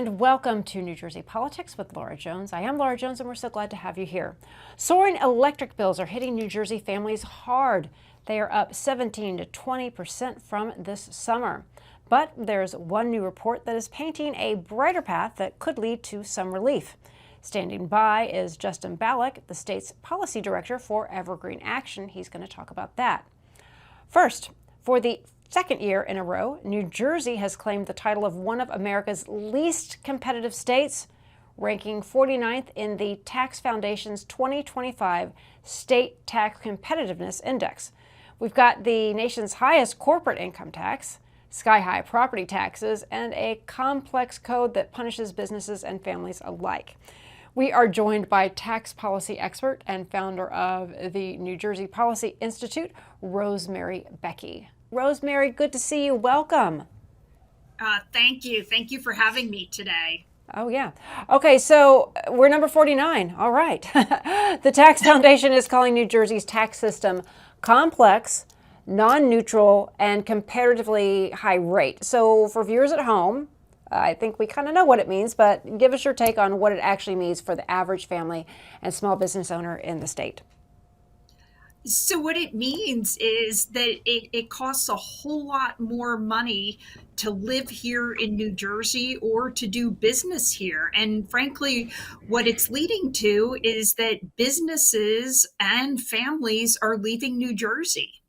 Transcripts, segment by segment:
and welcome to New Jersey Politics with Laura Jones. I am Laura Jones, and we're so glad to have you here. Soaring electric bills are hitting New Jersey families hard. They are up 17 to 20% from this summer. But there's one new report that is painting a brighter path that could lead to some relief. Standing by is Justin Balik, the state's policy director for Evergreen Action. He's going to talk about that. First, for the second year in a row, New Jersey has claimed the title of one of America's least competitive states, ranking 49th in the Tax Foundation's 2025 State Tax Competitiveness Index. We've got the nation's highest corporate income tax, sky-high property taxes, and a complex code that punishes businesses and families alike. We are joined by tax policy expert and founder of the New Jersey Policy Institute, Rosemary Becchi. Rosemary, good to see you. Welcome. Thank you. Thank you for having me today. Oh, yeah. Okay, so we're number 49. All right. The Tax Foundation is calling New Jersey's tax system complex, non-neutral, and comparatively high rate. So for viewers at home, I think we kind of know what it means, but give us your take on what it actually means for the average family and small business owner in the state. So what it means is that it costs a whole lot more money to live here in New Jersey or to do business here. And frankly, what it's leading to is that businesses and families are leaving New Jersey.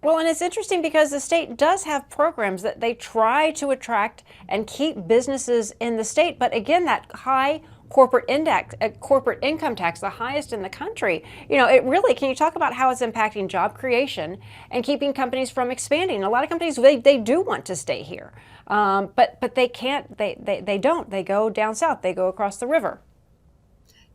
Well, and it's interesting because the state does have programs that they try to attract and keep businesses in the state. But again, that high corporate index, corporate income tax, the highest in the country, it really, can you talk about how it's impacting job creation and keeping companies from expanding? A lot of companies, they do want to stay here, but they can't, they don't. They go down south, they go across the river.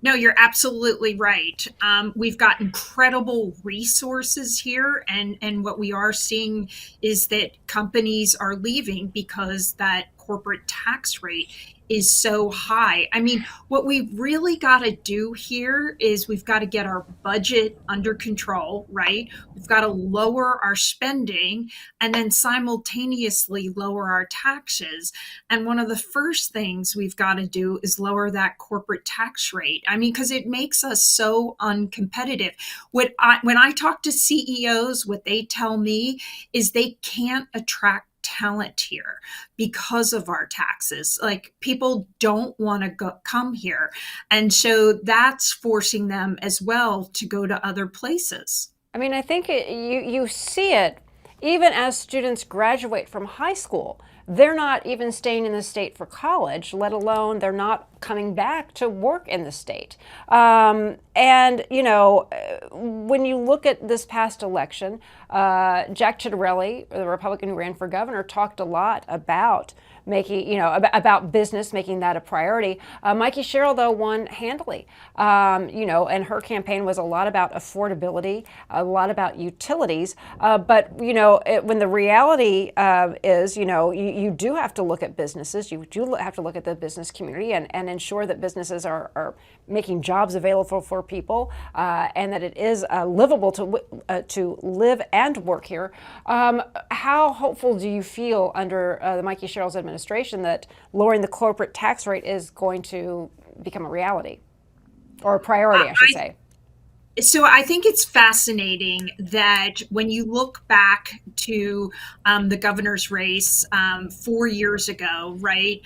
No, you're absolutely right. We've got incredible resources here, and what we are seeing is that companies are leaving because that corporate tax rate is so high. I mean, what we've really got to do here is we've got to get our budget under control, right? We've got to lower our spending and then simultaneously lower our taxes. And one of the first things we've got to do is lower that corporate tax rate. I mean, because it makes us so uncompetitive. When I talk to CEOs, what they tell me is they can't attract talent here because of our taxes. Like, people don't want to come here. And so that's forcing them as well to go to other places. I mean, I think you see it even as students graduate from high school. They're not even staying in the state for college, let alone they're not coming back to work in the state. When you look at this past election, Jack Ciattarelli, the Republican who ran for governor, talked a lot about about business, making that a priority. Mikey Sherrill, though, won handily. And her campaign was a lot about affordability, a lot about utilities. When the reality is, you do have to look at businesses. You do have to look at the business community and ensure that businesses are making jobs available for people and that it is livable to live and work here. How hopeful do you feel under the Mikey Sherrill's administration that lowering the corporate tax rate is going to become a reality or a priority, I should say? So I think it's fascinating that when you look back to the governor's race 4 years ago, right?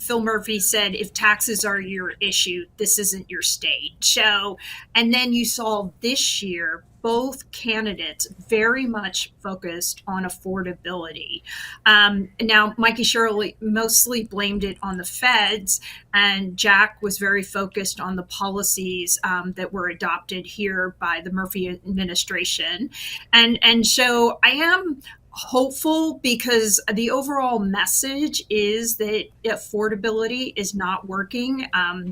Phil Murphy said, if taxes are your issue, this isn't your state. So, and then you saw this year, both candidates very much focused on affordability. Now, Mikey Sherrill mostly blamed it on the feds, and Jack was very focused on the policies that were adopted here by the Murphy administration. And so I am hopeful because the overall message is that affordability is not working,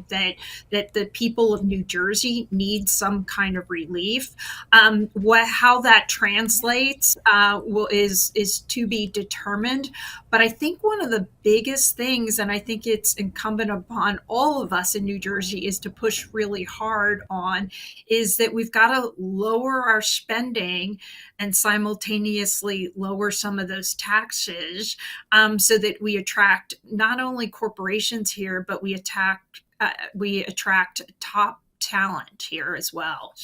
that the people of New Jersey need some kind of relief. How that translates is to be determined. But I think one of the biggest things, and I think it's incumbent upon all of us in New Jersey, is to push really hard on, is that we've got to lower our spending and simultaneously lower lower some of those taxes, so that we attract not only corporations here, but we attract top talent here as well.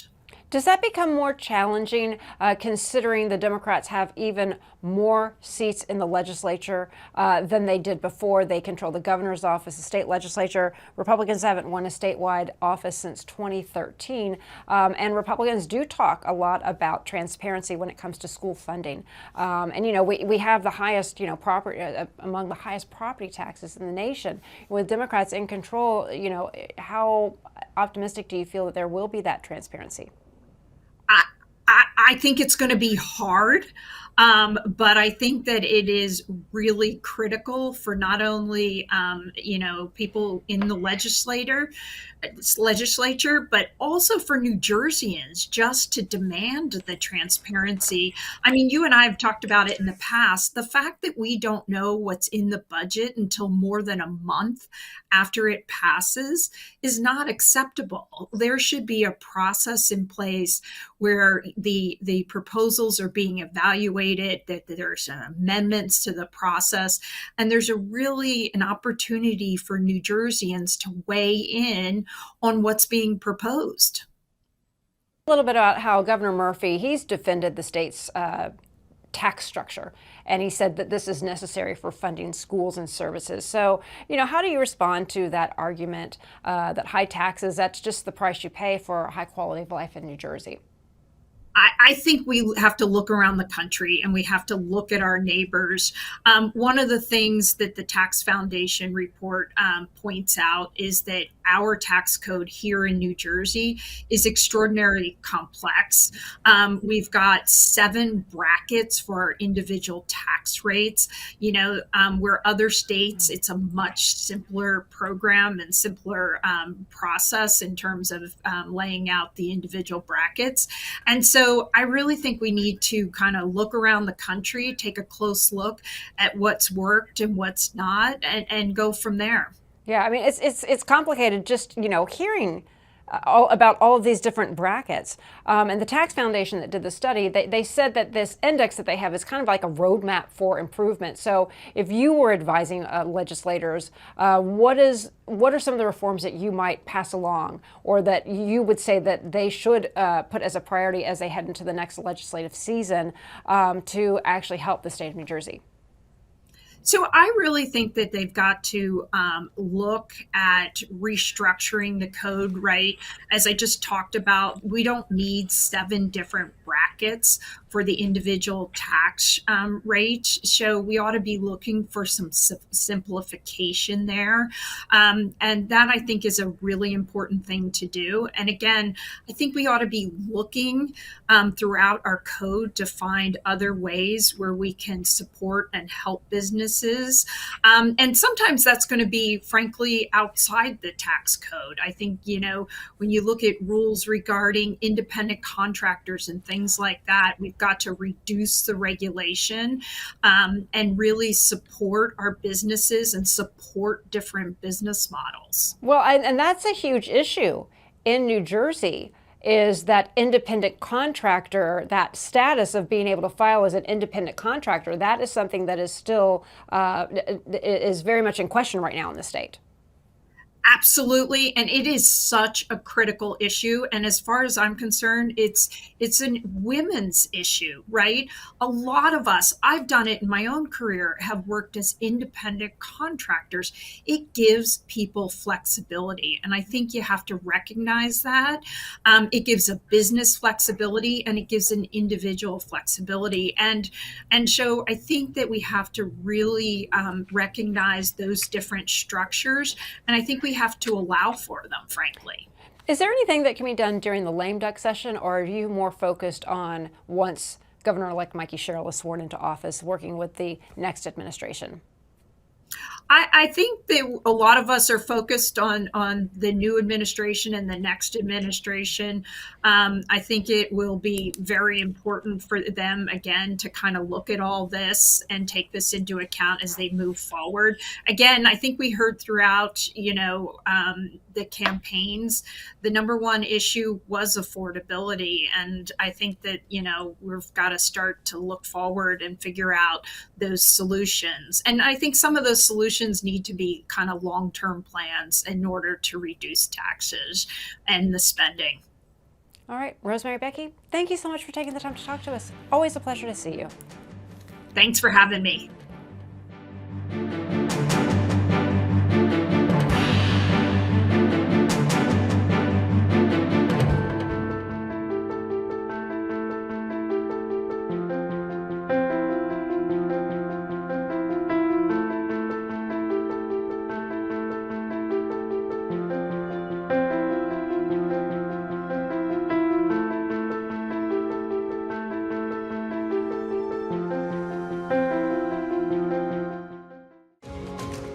Does that become more challenging considering the Democrats have even more seats in the legislature than they did before? They control the governor's office, the state legislature. Republicans haven't won a statewide office since 2013. And Republicans do talk a lot about transparency when it comes to school funding. And, you know, we have the highest, you know, among the highest property taxes in the nation. With Democrats in control, you know, how optimistic do you feel that there will be that transparency? I think it's going to be hard, but I think that it is really critical for not only people in the legislature, but also for New Jerseyans just to demand the transparency. I mean, you and I have talked about it in the past. The fact that we don't know what's in the budget until more than a month after it passes is not acceptable. There should be a process in place where the proposals are being evaluated, that there's amendments to the process, and there's an opportunity for New Jerseyans to weigh in on what's being proposed. A little bit about how Governor Murphy, he's defended the state's tax structure, and he said that this is necessary for funding schools and services. So, you know, how do you respond to that argument that high taxes, that's just the price you pay for a high quality of life in New Jersey? I think we have to look around the country and we have to look at our neighbors. One of the things that the Tax Foundation report points out is that our tax code here in New Jersey is extraordinarily complex. We've got 7 brackets for our individual tax rates. You know, where other states, it's a much simpler program and simpler process in terms of laying out the individual brackets. And so I really think we need to kind of look around the country, take a close look at what's worked and what's not, and go from there. Yeah, I mean, it's complicated just, you know, hearing about all of these different brackets. And the Tax Foundation that did the study, they said that this index that they have is kind of like a roadmap for improvement. So if you were advising legislators, what are some of the reforms that you might pass along, or that you would say that they should put as a priority as they head into the next legislative season to actually help the state of New Jersey? So I really think that they've got to look at restructuring the code, right? As I just talked about, we don't need 7 different brackets for the individual tax rate. So we ought to be looking for some simplification there. And that, I think, is a really important thing to do. And again, I think we ought to be looking throughout our code to find other ways where we can support and help businesses. And sometimes that's going to be, frankly, outside the tax code. I think, you know, when you look at rules regarding independent contractors and things like that, we've got to reduce the regulation and really support our businesses and support different business models. Well, and that's a huge issue in New Jersey, is that independent contractor, that status of being able to file as an independent contractor. That is something that is still is very much in question right now in the state. Absolutely, and it is such a critical issue. And as far as I'm concerned, it's a women's issue, right? A lot of us, I've done it in my own career, have worked as independent contractors. It gives people flexibility, and I think you have to recognize that. It gives a business flexibility, and it gives an individual flexibility, and so I think that we have to really recognize those different structures, and I think we have to allow for them, frankly. Is there anything that can be done during the lame duck session, or are you more focused on once Governor-elect Mikey Sherrill is sworn into office, working with the next administration? I think that a lot of us are focused on the new administration and the next administration. I think it will be very important for them, again, to kind of look at all this and take this into account as they move forward. Again, I think we heard throughout, the campaigns, the number one issue was affordability. And I think that, we've got to start to look forward and figure out those solutions. And I think some of those solutions need to be kind of long-term plans in order to reduce taxes and the spending. All right, Rosemary Becchi, thank you so much for taking the time to talk to us. Always a pleasure to see you. Thanks for having me.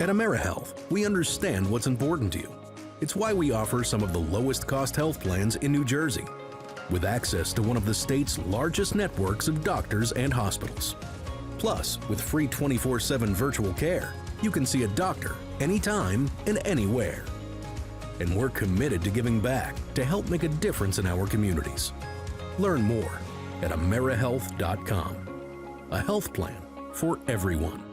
At AmeriHealth, we understand what's important to you. It's why we offer some of the lowest cost health plans in New Jersey, with access to one of the state's largest networks of doctors and hospitals. Plus, with free 24/7 virtual care, you can see a doctor anytime and anywhere. And we're committed to giving back to help make a difference in our communities. Learn more at AmeriHealth.com. A health plan for everyone.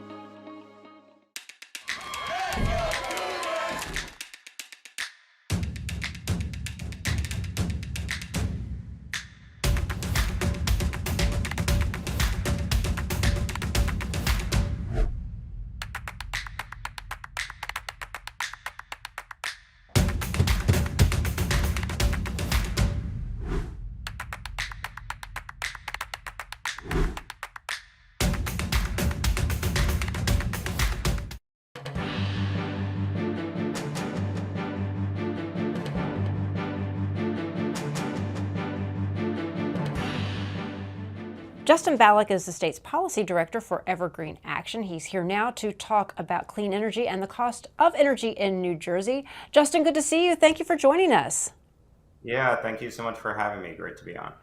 Justin Balik is the state's policy director for Evergreen Action. He's here now to talk about clean energy and the cost of energy in New Jersey. Justin, good to see you. Thank you for joining us. Yeah, thank you so much for having me. Great to be on.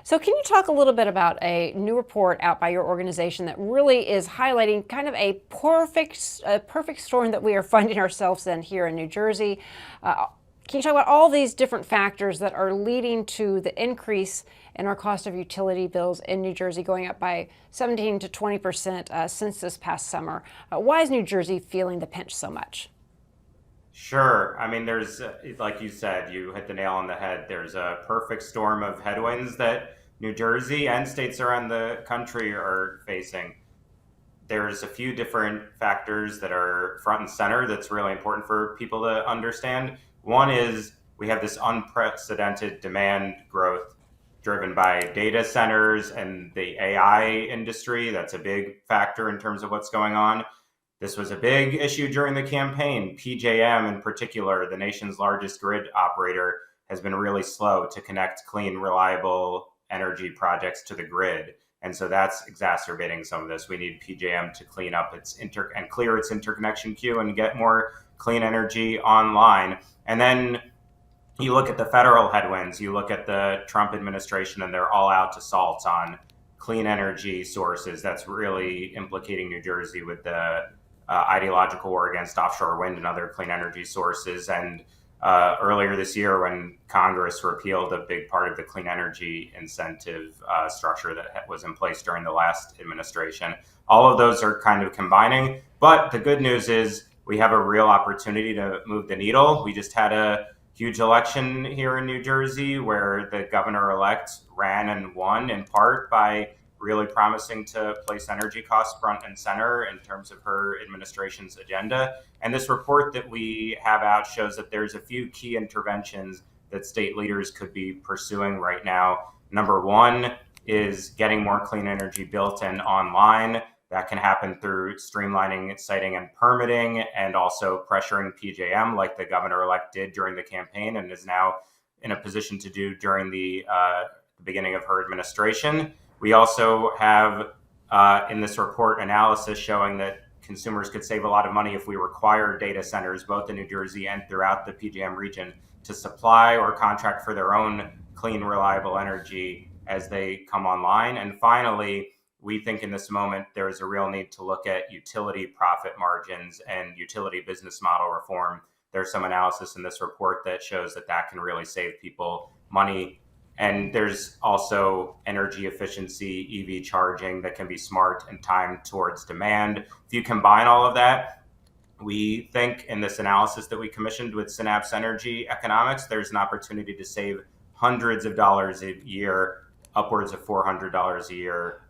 So can you talk a little bit about a new report out by your organization that really is highlighting kind of a perfect storm that we are finding ourselves in here in New Jersey? Can you talk about all these different factors that are leading to the increase in our cost of utility bills in New Jersey going up by 17 to 20% since this past summer? Why is New Jersey feeling the pinch so much? Sure. I mean, there's, like you said, you hit the nail on the head. There's a perfect storm of headwinds that New Jersey and states around the country are facing. There's a few different factors that are front and center that's really important for people to understand. One is we have this unprecedented demand growth driven by data centers and the AI industry. That's a big factor in terms of what's going on. This was a big issue during the campaign. PJM in particular, the nation's largest grid operator, has been really slow to connect clean, reliable energy projects to the grid. And so that's exacerbating some of this. We need PJM to clean up and clear its interconnection queue and get more clean energy online. And then you look at the federal headwinds, you look at the Trump administration, and they're all out assaults on clean energy sources. That's really implicating New Jersey with the ideological war against offshore wind and other clean energy sources. And earlier this year, when Congress repealed a big part of the clean energy incentive structure that was in place during the last administration, all of those are kind of combining. But the good news is we have a real opportunity to move the needle. We just had a huge election here in New Jersey where the governor-elect ran and won in part by really promising to place energy costs front and center in terms of her administration's agenda. And this report that we have out shows that there's a few key interventions that state leaders could be pursuing right now. Number one is getting more clean energy built and online. That can happen through streamlining siting and permitting and also pressuring PJM like the governor-elect did during the campaign and is now in a position to do during the beginning of her administration. We also have in this report analysis showing that consumers could save a lot of money if we require data centers, both in New Jersey and throughout the PJM region, to supply or contract for their own clean, reliable energy as they come online. And finally, we think in this moment, there is a real need to look at utility profit margins and utility business model reform there's some analysis in this report that shows that that can really save people money. And there's also energy efficiency, EV charging that can be smart and timed towards demand. If you combine all of that, we think in this analysis that we commissioned with Synapse Energy Economics, there's an opportunity to save hundreds of dollars a year, upwards of $400 a year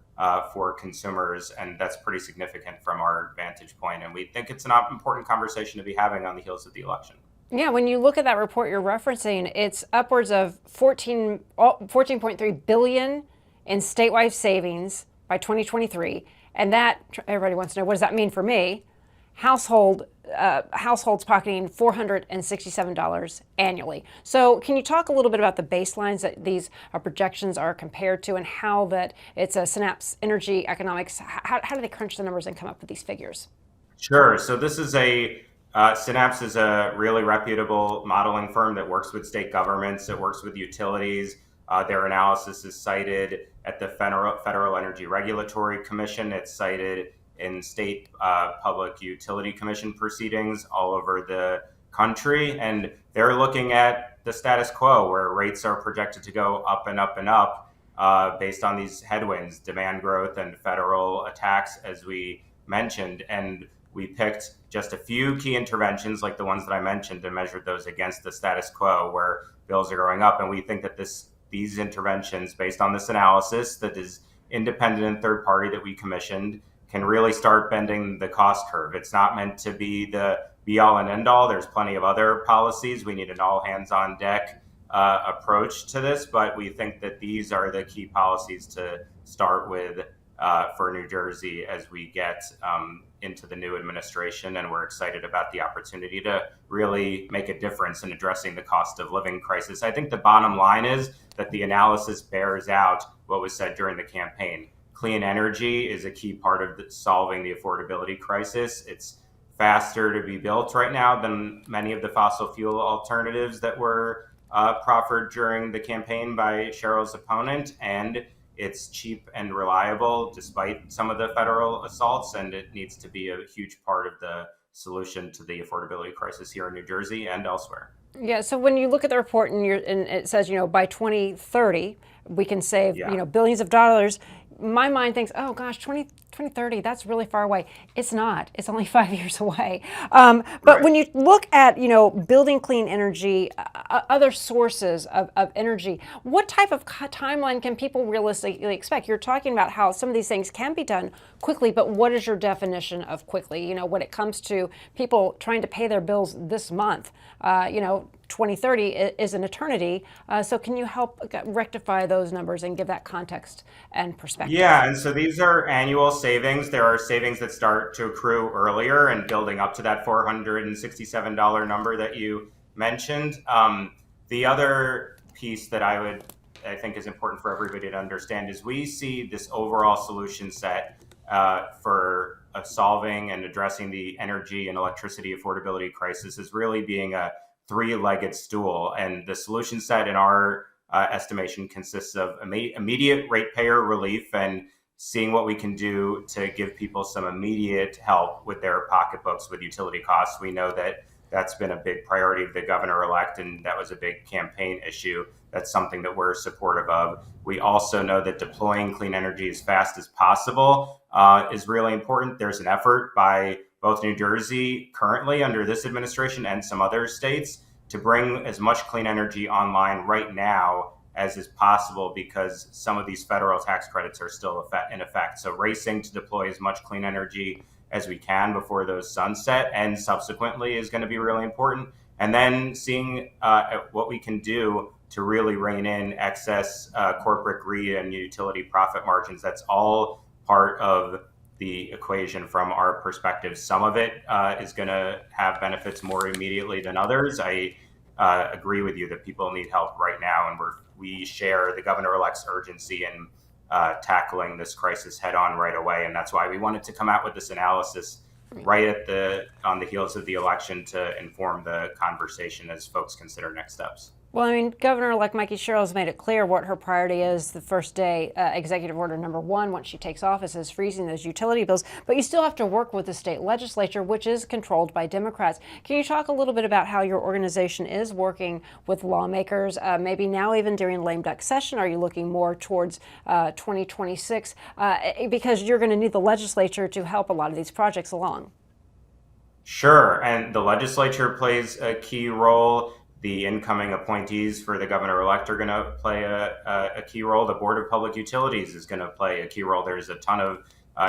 for consumers. And that's pretty significant from our vantage point. And we think it's an important conversation to be having on the heels of the election. Yeah, when you look at that report you're referencing, it's upwards of 14.3 billion in statewide savings by 2023. And that, everybody wants to know, what does that mean for me? Households pocketing $467 annually. So can you talk a little bit about the baselines that these projections are compared to, and how that it's a Synapse Energy Economics, how do they crunch the numbers and come up with these figures? Sure. So this is Synapse is a really reputable modeling firm that works with state governments, it works with utilities. Their analysis is cited at the Federal Energy Regulatory Commission. It's cited in state public utility commission proceedings all over the country. And they're looking at the status quo, where rates are projected to go up and up and up based on these headwinds, demand growth and federal attacks, as we mentioned. And we picked just a few key interventions like the ones that I mentioned and measured those against the status quo where bills are going up. And we think that these interventions, based on this analysis that is independent and third party that we commissioned, can really start bending the cost curve. It's not meant to be the be all and end all. There's plenty of other policies. We need an all hands on deck approach to this, but we think that these are the key policies to start with for New Jersey as we get into the new administration. And we're excited about the opportunity to really make a difference in addressing the cost of living crisis. I think the bottom line is that the analysis bears out what was said during the campaign. Clean energy is a key part of solving the affordability crisis. It's faster to be built right now than many of the fossil fuel alternatives that were proffered during the campaign by Sherrill's opponent. And it's cheap and reliable despite some of the federal assaults. And it needs to be a huge part of the solution to the affordability crisis here in New Jersey and elsewhere. Yeah, so when you look at the report and it says, by 2030, we can save, billions of dollars. My mind thinks, oh gosh, 2030, that's really far away. It's not. It's only 5 years away. But right. When you look at, building clean energy, other sources of energy, what type of timeline can people realistically expect? You're talking about how some of these things can be done quickly, but what is your definition of quickly? When it comes to people trying to pay their bills this month, 2030 is an eternity. So can you help rectify those numbers and give that context and perspective? Yeah, and so these are annual savings. There are savings that start to accrue earlier and building up to that $467 number that you mentioned. The other piece that I think is important for everybody to understand is we see this overall solution set for solving and addressing the energy and electricity affordability crisis as really being a three-legged stool. And the solution set in our estimation consists of immediate ratepayer relief and seeing what we can do to give people some immediate help with their pocketbooks with utility costs. We know that that's been a big priority of the governor-elect, and that was a big campaign issue. That's something that we're supportive of. We also know that deploying clean energy as fast as possible is really important. There's an effort by both New Jersey currently under this administration and some other states to bring as much clean energy online right now as is possible because some of these federal tax credits are still in effect. So racing to deploy as much clean energy as we can before those sunset and subsequently is going to be really important. And then seeing what we can do to really rein in excess corporate greed and utility profit margins. That's all part of the equation from our perspective. Some of it is going to have benefits more immediately than others. I agree with you that people need help right now, and we share the governor-elect's urgency in tackling this crisis head on right away. And that's why we wanted to come out with this analysis right on the heels of the election to inform the conversation as folks consider next steps. Well, I mean, Governor-elect Mikey Sherrill has made it clear what her priority is the first day. Executive Order number 1, once she takes office, is freezing those utility bills. But you still have to work with the state legislature, which is controlled by Democrats. Can you talk a little bit about how your organization is working with lawmakers, maybe now even during lame duck session? Are you looking more towards 2026? Because you're going to need the legislature to help a lot of these projects along. Sure, and the legislature plays a key role. The incoming appointees for the governor-elect are going to play a key role. The Board of Public Utilities is going to play a key role. There's a ton of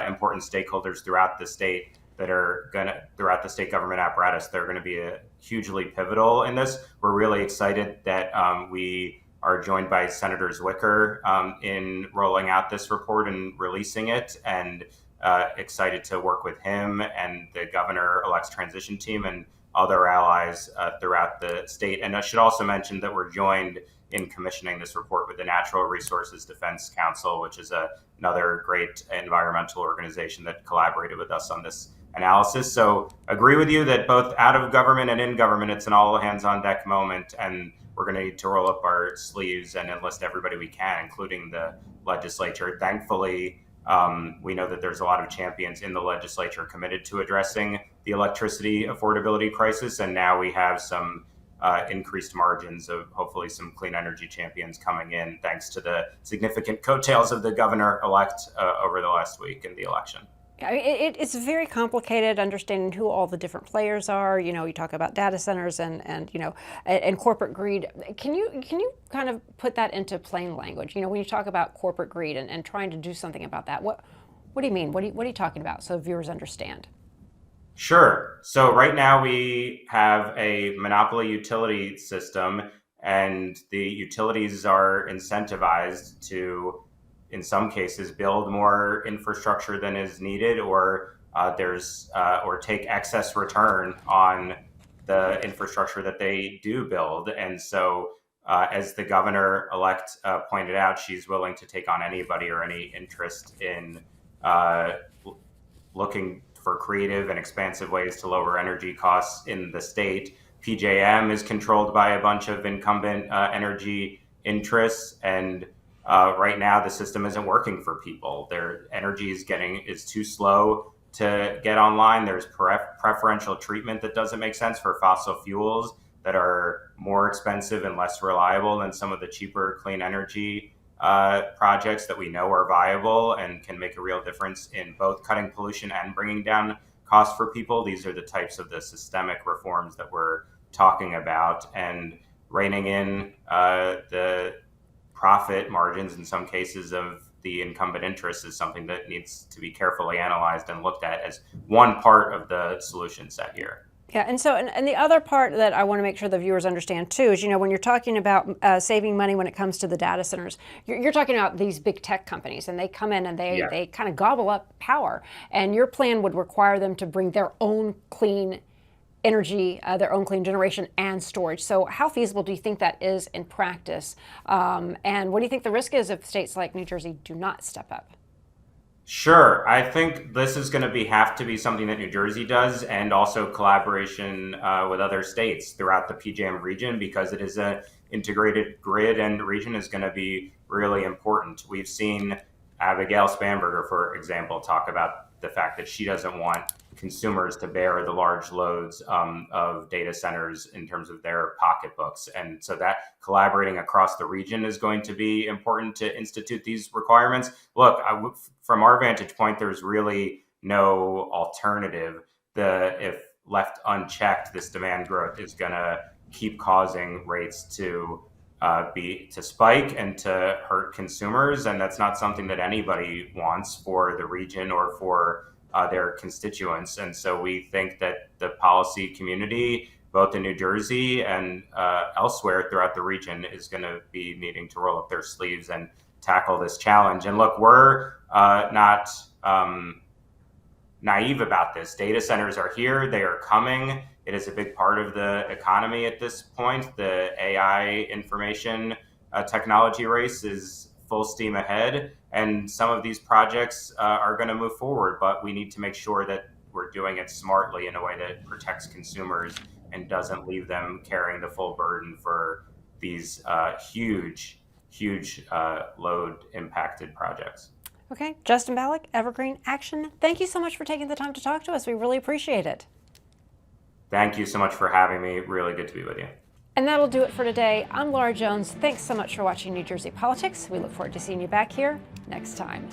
important stakeholders throughout the state throughout the state government apparatus, they're going to be hugely pivotal in this. We're really excited that we are joined by Senator Zwicker in rolling out this report and releasing it, and excited to work with him and the governor-elect's transition team and other allies throughout the state. And I should also mention that we're joined in commissioning this report with the Natural Resources Defense Council, which is another great environmental organization that collaborated with us on this analysis. So agree with you that both out of government and in government, it's an all hands on deck moment, and we're going to need to roll up our sleeves and enlist everybody we can, including the legislature. Thankfully, we know that there's a lot of champions in the legislature committed to addressing the electricity affordability crisis, and now we have some increased margins of hopefully some clean energy champions coming in, thanks to the significant coattails of the governor-elect over the last week in the election. It's very complicated understanding who all the different players are. You know, you talk about data centers and corporate greed. Can you kind of put that into plain language? You know, when you talk about corporate greed and trying to do something about that, what do you mean? What are you talking about so viewers understand? Sure. So right now we have a monopoly utility system, and the utilities are incentivized to, in some cases, build more infrastructure than is needed, or take excess return on the infrastructure that they do build. And so, as the governor-elect pointed out, she's willing to take on anybody or any interest in looking for creative and expansive ways to lower energy costs in the state. PJM is controlled by a bunch of incumbent energy interests, and right now the system isn't working for people. Their energy is too slow to get online. There's preferential treatment that doesn't make sense for fossil fuels that are more expensive and less reliable than some of the cheaper clean energy projects that we know are viable and can make a real difference in both cutting pollution and bringing down costs for people. These are the types of the systemic reforms that we're talking about, and reining in the profit margins in some cases of the incumbent interests is something that needs to be carefully analyzed and looked at as one part of the solution set here. Yeah, and so and the other part that I want to make sure the viewers understand too is, you know, when you're talking about saving money when it comes to the data centers, you're talking about these big tech companies, and they come in and they kind of gobble up power, and your plan would require them to bring their own clean energy, their own clean generation and storage. So how feasible do you think that is in practice? And what do you think the risk is if states like New Jersey do not step up? Sure. I think this is going to have to be something that New Jersey does, and also collaboration with other states throughout the PJM region, because it is an integrated grid, and the region is going to be really important. We've seen Abigail Spanberger, for example, talk about the fact that she doesn't want consumers to bear the large loads of data centers in terms of their pocketbooks. And so that collaborating across the region is going to be important to institute these requirements. Look, from our vantage point, there's really no alternative. If left unchecked, this demand growth is going to keep causing rates to spike and to hurt consumers, and that's not something that anybody wants for the region or for their constituents. And so we think that the policy community, both in New Jersey and elsewhere throughout the region, is going to be needing to roll up their sleeves and tackle this challenge. And look, we're not naive about this. Data centers are here. They are coming. It is a big part of the economy at this point. The AI information technology race is full steam ahead, and some of these projects are going to move forward, but we need to make sure that we're doing it smartly in a way that protects consumers and doesn't leave them carrying the full burden for these huge load impacted projects. Okay, Justin Balik, Evergreen Action, thank you so much for taking the time to talk to us. We really appreciate it. Thank you so much for having me. Really good to be with you. And that'll do it for today. I'm Laura Jones. Thanks so much for watching New Jersey Politics. We look forward to seeing you back here next time.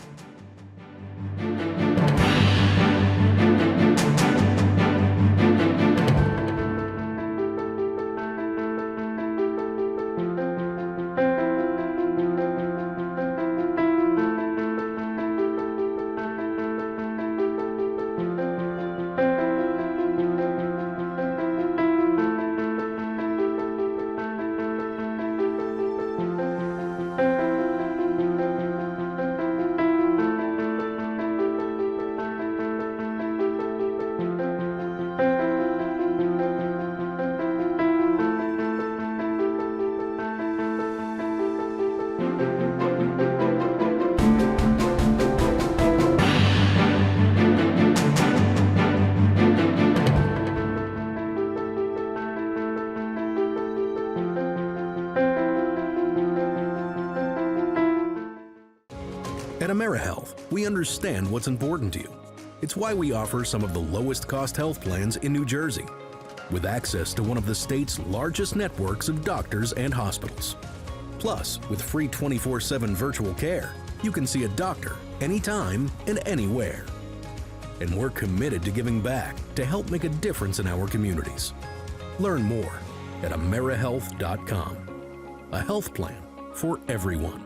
At AmeriHealth, we understand what's important to you. It's why we offer some of the lowest cost health plans in New Jersey, with access to one of the state's largest networks of doctors and hospitals. Plus, with free 24/7 virtual care, you can see a doctor anytime and anywhere. And we're committed to giving back to help make a difference in our communities. Learn more at AmeriHealth.com. A health plan for everyone.